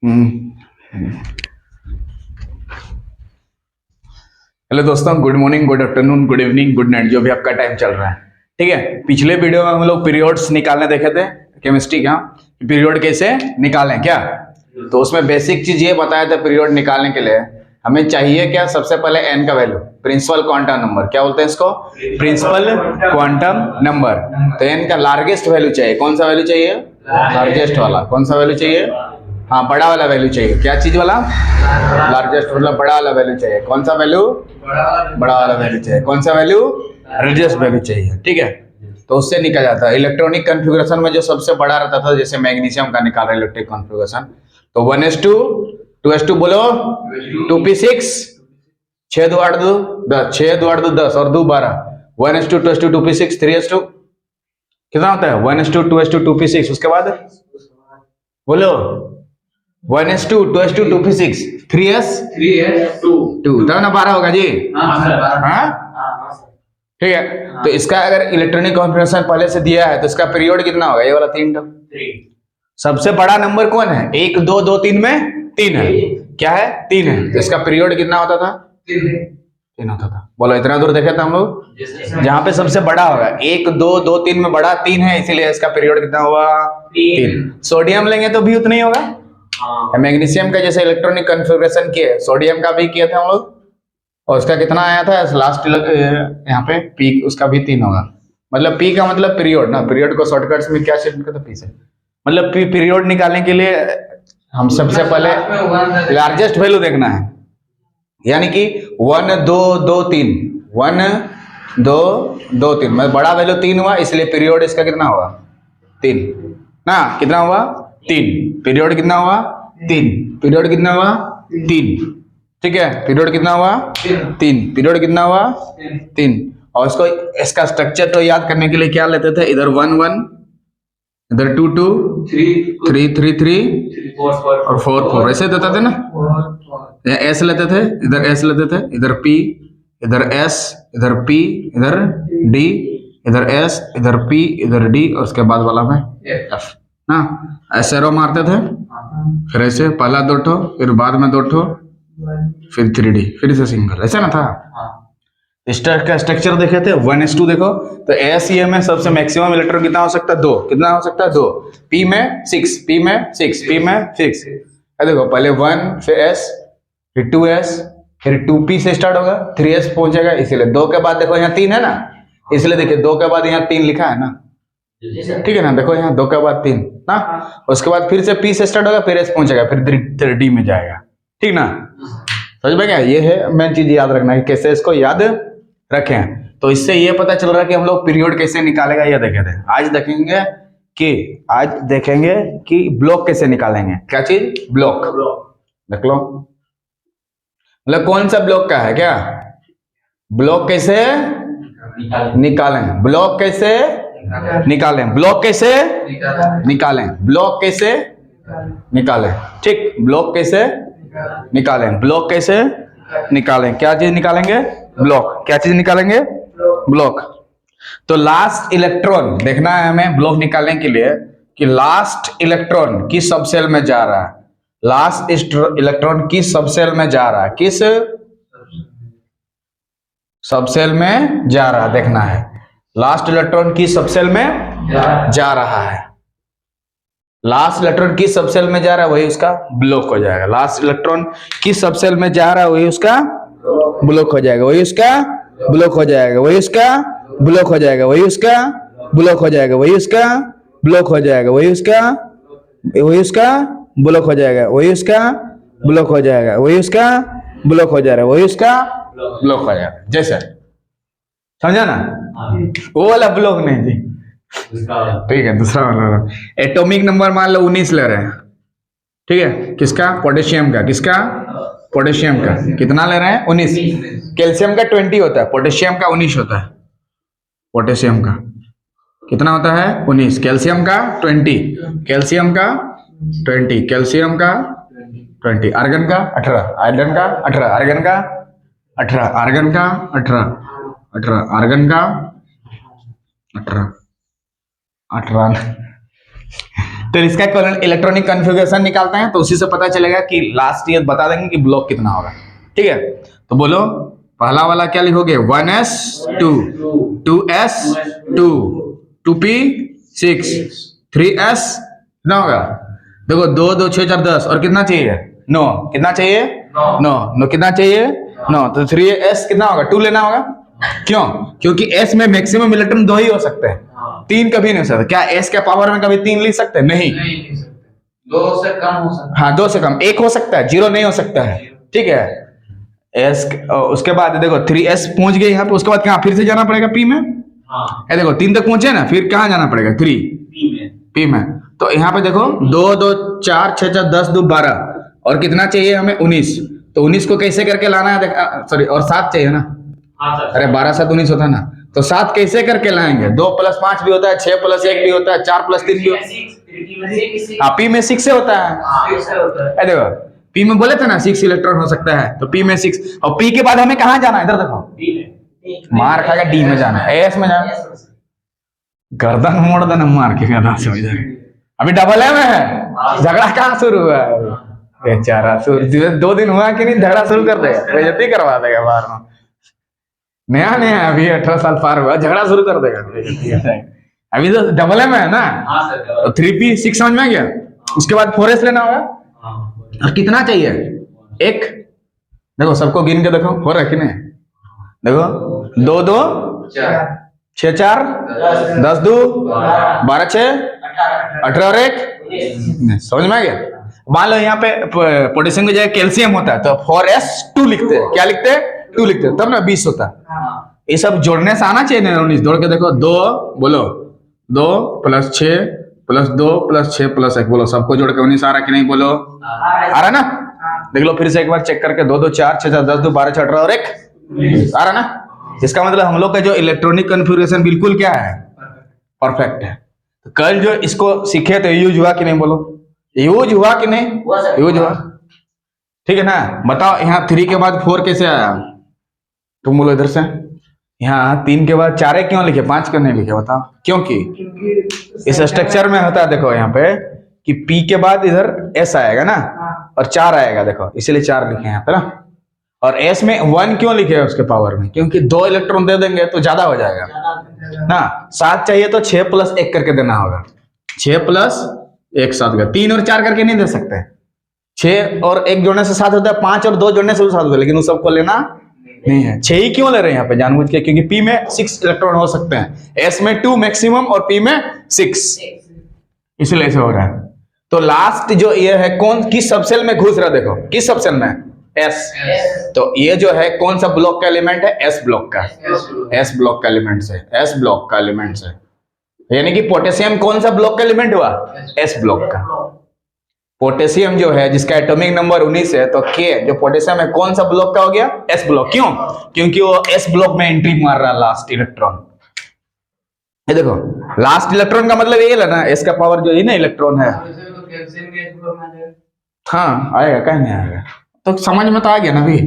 Hello दोस्तों, good morning, good afternoon, good evening, good night, जो भी आपका टाइम चल रहा है। ठीक है, पिछले वीडियो में हम लोग पीरियड्स निकालने देखे थे केमिस्ट्री का, पीरियड कैसे निकालें क्या। तो उसमें बेसिक चीज ये बताया था, पीरियड निकालने के लिए हमें चाहिए क्या, सबसे पहले एन का वैल्यू, प्रिंसिपल क्वांटम नंबर। क्या बोलते हैं इसको? Principal quantum number. तो एन का लार्जेस्ट वैल्यू चाहिए। कौन सा वैल्यू चाहिए? लार्जेस्ट वाला। कौन सा वैल्यू चाहिए? हाँ, बड़ा वाला वैल्यू चाहिए। क्या चीज वाला? लार्जेस्ट मतलब बड़ा वाला वैल्यू चाहिए। कौन सा वैल्यू? बड़ा वाला वैल्यू चाहिए। कौन सा वैल्यू? लार्जेस्ट वैल्यू चाहिए। ठीक है, तो उससे निकल जाता है। इलेक्ट्रॉनिक कॉन्फ़िगरेशन में जो सबसे बड़ा रहता था, जैसे मैग्नीशियम का निकाल रहे इलेक्ट्रिक कॉन्फ़िगरेशन, तो 1s2 2s2 बोलो 2p6 6 2 8 2 10 6 2 8 2 10 और 2 12 1s2 2s2 2p6 3s2 कितना होता है? 1s2 2s2 2p6। उसके बाद बोलो 1s2 2s2 2p6 3s2 तब ना 12 होगा जी। हाँ, ठीक है। तो इसका अगर इलेक्ट्रॉनिक कॉन्फ़िगरेशन पहले से दिया है तो इसका पीरियड कितना होगा? ये वाला 3 सबसे बड़ा नंबर कौन है? 1 2 2 3 में 3 है। क्या है? 3 है। तो इसका पीरियड कितना होता था? 3 होता था। बोलो, इतना दूर देखे थे हम लोग, जहां पे सबसे बड़ा होगा 1 2 2 3 में बड़ा 3 है, इसीलिए इसका पीरियड कितना हुआ? 3। सोडियम लेंगे तो भी उतना ही होगा। मैग्नीशियम का जैसे इलेक्ट्रॉनिक कॉन्फ़िगरेशन किए, सोडियम का भी किया था हम लोग, और उसका कितना आया था लास्ट यहाँ पे? पी, उसका भी 3 होगा। मतलब पी का मतलब पीरियड ना, पीरियड को शॉर्टकट्स में क्या चेंज करते? पी से। मतलब पीरियड निकालने के लिए हम सबसे पहले लार्जेस्ट वैल्यू देखना है, यानी कि 1 2 2 3 1 2 2 3 मतलब बड़ा वैल्यू 3 हुआ, इसलिए पीरियड इसका कितना हुआ? 3 ना। कितना हुआ? 3। पीरियड कितना हुआ? 3। पीरियड कितना हुआ? 3। ठीक है, पीरियड कितना हुआ? 3। पीरियड कितना हुआ? 3। और इसको, इसका स्ट्रक्चर तो याद करने के लिए क्या लेते थे? इधर 1 1, इधर 2 2 3 3 3 और 4 4, ऐसे देते थे ना। एस लेते थे, इधर एस लेते थे, इधर पी, इधर एस, इधर पी, इधर डी, इधर एस, इधर पी, इधर डी, और उसके बाद वाला में एफ ना। ऐसे रो मारते थे, फिर ऐसे पहला 2 ठो, फिर बाद में 2 ठो, फिर 3D, फिर से सिंगल, ऐसा ना था। का स्ट्रक्चर देखे थे 1s2 देखो, तो एस ये में सबसे मैक्सिमम इलेक्ट्रॉन कितना हो सकता है? 2। कितना हो सकता है? 2। पी में 6, पी में 6, पी में 6। देखो पहले 1, फिर एस, फिर 2s, फिर 2p से स्टार्ट होगा, 3s पहुंचेगा, इसीलिए 2 के बाद देखो यहाँ 3 है ना, इसलिए देखिए 2 के बाद यहाँ 3 लिखा है ना। ठीक है ना, देखो यहाँ 2 के बाद 3 ना, उसके बाद फिर से p से स्टार्ट होगा, फिर s पहुंचेगा, फिर d में जाएगा। ठीक ना, समझ में? क्या ये है मेन चीज याद रखना है, कैसे इसको याद रखें। तो इससे ये पता चल रहा है कि हम लोग पीरियड कैसे निकालेगा, ये देखे थे। आज देखेंगे कि ब्लॉक कैसे निकालेंगे। क्या चीज? ब्लॉक। देख लो, मतलब कौन सा ब्लॉक का है क्या, ब्लॉक कैसे निकालें, ब्लॉक कैसे निकालें, ब्लॉक कैसे निकालें, ब्लॉक कैसे निकालें। ठीक, ब्लॉक कैसे निकालें, ब्लॉक कैसे निकालें। क्या चीज निकालेंगे? ब्लॉक। क्या चीज निकालेंगे? ब्लॉक। तो लास्ट इलेक्ट्रॉन देखना है हमें ब्लॉक निकालने के लिए, कि लास्ट इलेक्ट्रॉन किस सब सेल में जा रहा है, लास्ट इलेक्ट्रॉन किस सब सेल में जा रहा है, किस सब सेल में जा रहा है, देखना है। लास्ट इलेक्ट्रॉन किस सब सेल में जा रहा है, लास्ट इलेक्ट्रॉन किस सब सेल में जा रहा है, वही उसका ब्लॉक हो जाएगा। लास्ट इलेक्ट्रॉन किस सब सेल में जा रहा है, वही उसका ब्लॉक हो जाएगा, वही उसका ब्लॉक हो जाएगा, वही उसका ब्लॉक हो जाएगा, वही उसका ब्लॉक हो जाएगा, वही उसका ब्लॉक हो जाएगा, वही उसका ब्लॉक हो जाएगा, वही उसका ब्लॉक हो जाएगा, वही उसका ब्लॉक हो जाएगा, वही उसका ब्लॉक हो जाएगा। जैसे समझा ना, वो वाला ब्लॉक नहीं जी। ठीक है, दूसरा वाला एटॉमिक नंबर मान लो 19 ले रहे हैं। ठीक है, किसका? पोटेशियम का। किसका? पोटेशियम का। कितना ले रहे हैं? 19। कैल्शियम का 20 होता है, पोटेशियम का 19 होता है। पोटेशियम का कितना होता है? 19। कैल्शियम का 20, कैल्शियम का 20, कैल्शियम का 20, आर्गन का 18, आयरन का 18, आर्गन का 18, आर्गन का 18, 18, आर्गन का 18, 18, तो इसका इलेक्ट्रॉनिक कॉन्फ़िगरेशन निकालते हैं तो उसी से पता चलेगा कि लास्ट ईयर बता देंगे कि ब्लॉक कितना होगा। ठीक है, तो बोलो पहला वाला क्या लिखोगे 1s2 2s2 2p6 3s कितना होगा? देखो 2 2 6 4 10 और कितना चाहिए 9, कितना चाहिए 9 कितना चाहिए 9, तो 3s कितना होगा 2 लेना होगा। क्यों? क्योंकि s में मैक्सिमम इलेक्ट्रॉन 2 ही हो सकते हैं, 3 कभी नहीं हो सकता। क्या s के पावर में कभी 3 लिख सकते हैं? नहीं, 2 से कम हो सकता है। हाँ 2 से कम, 1 हो सकता है, 0 नहीं हो सकता है। ठीक है, s उसके बाद देखो 3s पहुंच गए यहाँ पे, उसके बाद कहाँ फिर से जाना पड़ेगा p में। हाँ, देखो 3 तक पहुंचे ना, फिर कहाँ जाना पड़ेगा 3 p में। तो यहाँ पे देखो 2 2 4 6 4 10 2 12 और कितना चाहिए हमें 19, तो 19 को कैसे करके लाना है, सॉरी और 7 चाहिए ना। अरे 12 7 19 होता है ना, तो 7 कैसे करके लाएंगे? 2 + 5 भी होता है, 6 + 1 भी होता है, 4 + 3 भी होता है। हाँ p में 6 से होता है। देखो p में बोले थे ना 6 इलेक्ट्रॉन हो सकता है, तो p में 6, और p के बाद हमें कहाँ जाना है? इधर देखो, मार खाएगा d में जाना है, s में जाना है। गर्दन मोड़ देना मार के, गधा समझ रहे? अभी डबल है में झगड़ा कहाँ शुरू हुआ है? बेचारा 2 दिन हुआ कि नहीं, झगड़ा शुरू कर देगा, बेइज्जती करवा देगा बाहर में। नया नया अभी 18 साल पार हुआ, झगड़ा शुरू कर देगा। अभी तो डबल है में है ना, 3p6 समझ में आ गया। उसके बाद 4s लेना होगा, और कितना चाहिए 1। देखो सबको गिन के देखो हो रहा है कि नहीं। देखो 2 2 6 4 10 2 12 6 18 और 1, समझ में आ गया। मान लो यहाँ पे पोटेशियम की जगह कैल्शियम होता है तो 4s2 लिखते हैं। क्या लिखते हैं? 2 लिखते हैं, तब ना 20 होता है। ये सब जोड़ने से आना चाहिए ना 19, जोड़ के देखो 2 बोलो 2 + 6 + 2 + 6 + 1 बोलो, सबको जोड़ के 19 आ रहा कि नहीं? बोलो आ रहा ना। देख लो फिर से एक बार चेक करके, 2 2 4 6 4 10 2 12 6 18 और 1 आ रहा ना। इसका मतलब हम लोग का जो इलेक्ट्रॉनिक कॉन्फ़िगरेशन बिल्कुल क्या है, परफेक्ट है। तो कल जो इसको सीखे तो यूज हुआ कि नहीं? बोलो यूज हुआ कि नहीं? यूज हुआ, ठीक है ना। बताओ यहाँ 3 के बाद 4 कैसे आया? तुम बोलो इधर से। यहाँ 3 के बाद 4 क्यों लिखे, 5 क्यों नहीं लिखे? बताओ। क्योंकि इस स्ट्रक्चर में होता है, देखो यहाँ पे कि p के बाद इधर s आएगा ना, और 4 आएगा, देखो इसीलिए 4 लिखे यहाँ पे ना। और s में 1 क्यों लिखे है उसके पावर में? क्योंकि 2 इलेक्ट्रॉन दे देंगे तो ज्यादा हो जाएगा ना। 7 चाहिए तो 6 + 1 करके देना होगा, 6 + 1 7 का, 3 और 4 करके नहीं दे सकते। 6 और 1 जोड़ने से 7 होता है, 5 और 2 जोड़ने से 7 होता है, लेकिन उस सबको लेना नहीं है। 6 ही क्यों ले रहे हैं यहाँ पे जानबूझ के? क्योंकि p में 6 इलेक्ट्रॉन हो सकते हैं, s में 2 मैक्सिमम और p में 6, इसलिए ऐसे हो रहा है। तो लास्ट जो ये है कौन किस सब सेल में घुस रहा है? देखो किस सब सेल में? s। तो ये जो है कौन सा ब्लॉक का एलिमेंट है? s ब्लॉक का, s ब्लॉक का एलिमेंट से, s ब्लॉक का एलिमेंट से। यानी कि पोटेशियम कौन सा ब्लॉक का एलिमेंट हुआ? s ब्लॉक का। पोटेशियम जो है जिसका एटॉमिक नंबर 19 है, तो K जो पोटेशियम है कौन सा ब्लॉक का हो गया? S block. क्यों? क्योंकि वो S ब्लॉक में एंट्री मार रहा है लास्ट इलेक्ट्रॉन। ये देखो लास्ट इलेक्ट्रॉन का मतलब ये है ना, S का पावर जो है ना इलेक्ट्रॉन है, हाँ आएगा, कहीं नहीं आएगा। तो समझ में तो आ गया ना भी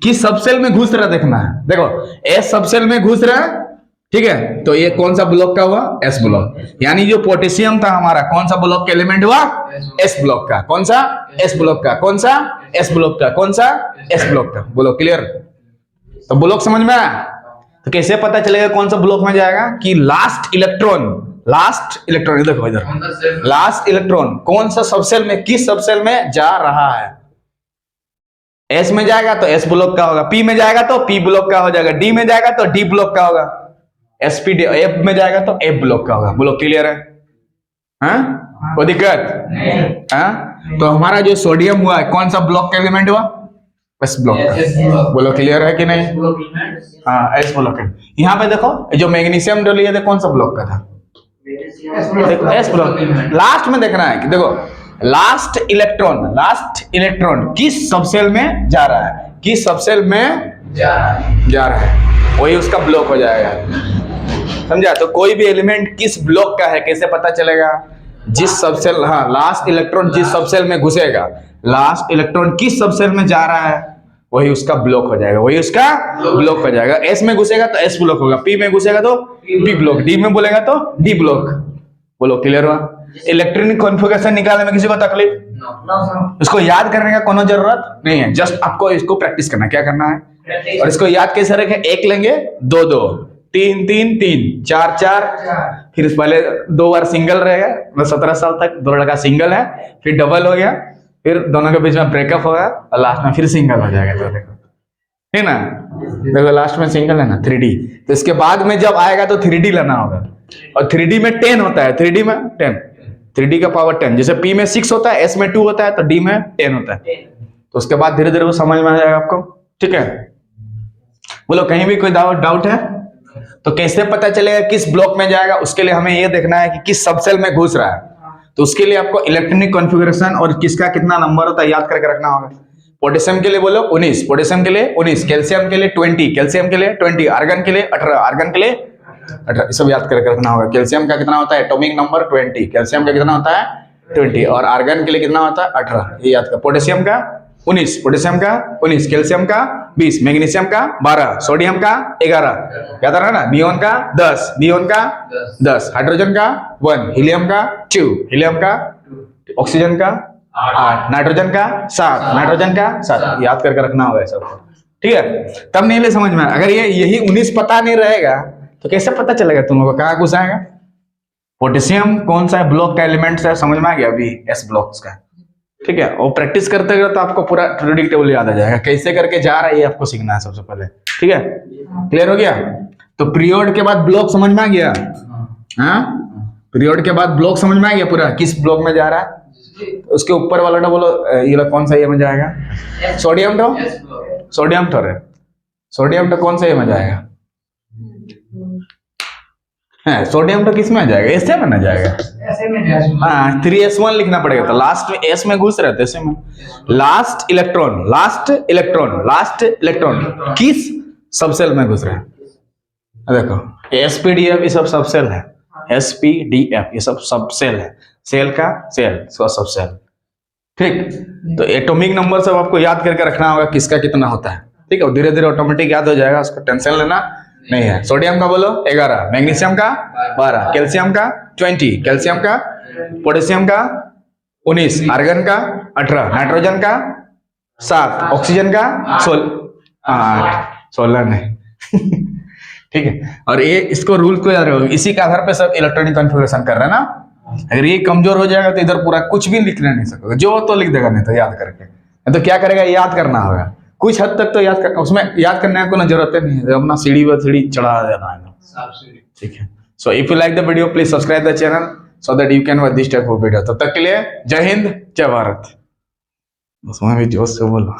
कि सब सेल में घुस रहा, देखना है। देखो S सब सेल में घुस रहा है, ठीक है, तो ये कौन सा ब्लॉक का हुआ? S block. यानी जो पोटेशियम था हमारा कौन सा ब्लॉक का एलिमेंट हुआ? S ब्लॉक का। कौन सा? S ब्लॉक का। कौन सा? S ब्लॉक का। कौन सा? S ब्लॉक का। बोलो क्लियर? तो ब्लॉक समझ में आया? तो कैसे पता चलेगा कौन सा ब्लॉक में जाएगा? कि लास्ट इलेक्ट्रॉन देखो इधर, लास्ट इलेक्ट्रॉन कौन सा सबसेल में, किस सबसेल में जा रहा है? S में जाएगा तो S ब्लॉक का होगा, P में जाएगा तो P ब्लॉक का हो जाएगा, D में जाएगा तो D ब्लॉक का होगा, SPD F में जाएगा तो F ब्लॉक का होगा। बोलो क्लियर है? हाँ कोई दिक्कत? हाँ तो हमारा जो सोडियम हुआ है कौन सा ब्लॉक का एलिमेंट हुआ? S ब्लॉक का। बोलो क्लियर है कि नहीं? हाँ S ब्लॉक है। यहाँ पे देखो जो मैग्नीशियम जो लिए थे कौन सा ब्लॉक का था? देखो S ब्लॉक। लास्ट में देखना है कि देखो लास्ट इलेक्ट्रॉन किस सबसेल में जा रहा है, किस सबसेल में जा रहा है, वही उसका ब्लॉक हो जाएगा। समझा? तो कोई भी एलिमेंट किस ब्लॉक का है कैसे पता चलेगा? जिस सबसेल, हाँ लास्ट इलेक्ट्रॉन जिस सबसेल में घुसेगा, लास्ट इलेक्ट्रॉन किस सबसेल में जा रहा है, वही उसका ब्लॉक हो जाएगा, वही उसका ब्लॉक हो जाएगा। S में घुसेगा तो S ब्लॉक होगा, P में घुसेगा तो P ब्लॉक, D में बोलेगा तो D ब्लॉक। बोलो क्लियर हुआ? इलेक्ट्रॉनिक कॉन्फ़िगरेशन निकालने में किसी को तकलीफ? नो नो सर इसको याद करने का कोनो जरूरत नहीं है, जस्ट आपको इसको प्रैक्टिस करना है। क्या करना है? और इसको याद कैसे रखें? एक लेंगे, दो दो, तीन तीन तीन, चार चार, फिर इस पहले 2 बार सिंगल रहेगा, मतलब 17 साल तक 2 लड़का सिंगल है, फिर डबल हो गया, फिर दोनों के बीच में ब्रेकअप होगा और लास्ट में फिर सिंगल हो जाएगा। तो देखो, ठीक ना, देखो लास्ट में सिंगल है ना, 3D। तो इसके बाद में जब आएगा तो 3D लेना होगा, और 3D में 10 होता है, 3D में 10, 3D का पावर 10। जैसे P में 6 होता है, S में 2 होता है, तो D में 10 होता है। तो उसके बाद धीरे धीरे वो समझ में आ जाएगा आपको, ठीक है। बोलो कहीं भी कोई डाउट है? तो कैसे पता चलेगा किस ब्लॉक में जाएगा? उसके लिए हमें ये देखना है कि किस सबसेल में घुस रहा है। तो उसके लिए आपको इलेक्ट्रॉनिक कॉन्फ़िगरेशन और किसका कितना नंबर होता है याद करके रखना होगा। पोटेशियम के लिए बोलो 19, पोटेशियम के लिए 19, कैल्शियम के लिए 20, कैल्शियम के लिए 20, आर्गन के लिए 18, आर्गन के लिए 18, सब याद करके रखना होगा। कैल्शियम का कितना होता है? एटॉमिक नंबर 20, कैल्शियम का कितना होता है 20, और आर्गन के लिए कितना होता है 18, ये याद कर। पोटेशियम का 19, पोटेशियम का 19, कैल्शियम का 20, मैग्नीशियम का 12, सोडियम का 11, याद रहा ना, नियोन का 10, नियोन का 10, हाइड्रोजन का 1, हीलियम का 2, हीलियम का, ऑक्सीजन का 8, नाइट्रोजन का 7, नाइट्रोजन का 7, याद करके रखना होगा सब, ठीक है। तब नहीं ले समझ में। अगर ये यही 19 पता नहीं रहेगा तो कैसे पता चलेगा तुम लोगों को कहाँ घुस आएगा? पोटेशियम कौन सा ब्लॉक का एलिमेंट है समझ में आ गया अभी, एस ब्लॉक का, ठीक है। और प्रैक्टिस करते गए तो आपको पूरा पीरियोडिक टेबल याद आ जाएगा, कैसे करके जा रहा है ये आपको सीखना है सबसे पहले, ठीक है। क्लियर हो गया? तो पीरियड के बाद ब्लॉक समझ में आ गया? हाँ, पीरियड के बाद ब्लॉक समझ में आ गया पूरा, किस ब्लॉक में जा रहा है। उसके ऊपर वाला बोलो, ये कौन सा ये में जाएगा? सोडियम तो, सोडियम तो है, सोडियम तो कौन सा ये में जाएगा? है सोडियम तो किस में आ जाएगा? एस में ना जाएगा? ऐसे में जाएगा। हाँ, 3s1 लिखना पड़ेगा, तो लास्ट में एस में घुस रहे थे, ऐसे में last electron, last electron, last electron किस सबसेल में घुस रहे हैं? देखो एसपीडीएफ ये सब सबसेल है, एसपीडीएफ ये सब सबसेल है, सेल का सेल सबसेल, ठीक। तो एटॉमिक नंबर सब आपको याद करके रखना होगा किसका कितना होता है, ठीक है। धीरे धीरे ऑटोमेटिक याद हो जाएगा, उसको टेंशन लेना नहीं है। सोडियम का बोलो 11, मैग्नीशियम का 12, कैल्शियम का 20, कैल्शियम का, पोटेशियम का 19, आर्गन का 18, नाइट्रोजन का 7, ऑक्सीजन का 16 नहीं ठीक है। और ये इसको रूल को याद रखो, इसी के आधार पे सब इलेक्ट्रॉनिक कॉन्फ़िगरेशन कर रहे हैं ना। अगर ये कमजोर हो जाएगा तो इधर पूरा कुछ भी लिखने नहीं सकोगे, जो तो लिख देगा, नहीं तो याद करके, नहीं तो क्या करेगा, याद करना होगा कुछ हद तक, तो याद कर, उसमें याद करने की कोई जरूरत नहीं है, अपना सीढ़ी व सीढ़ी चढ़ा देना है, ठीक है। So if you like the video please subscribe the channel so that you can watch this type of video. तब तक के लिए जय हिंद, जय भारत। उसमें भी जोश से बोलो।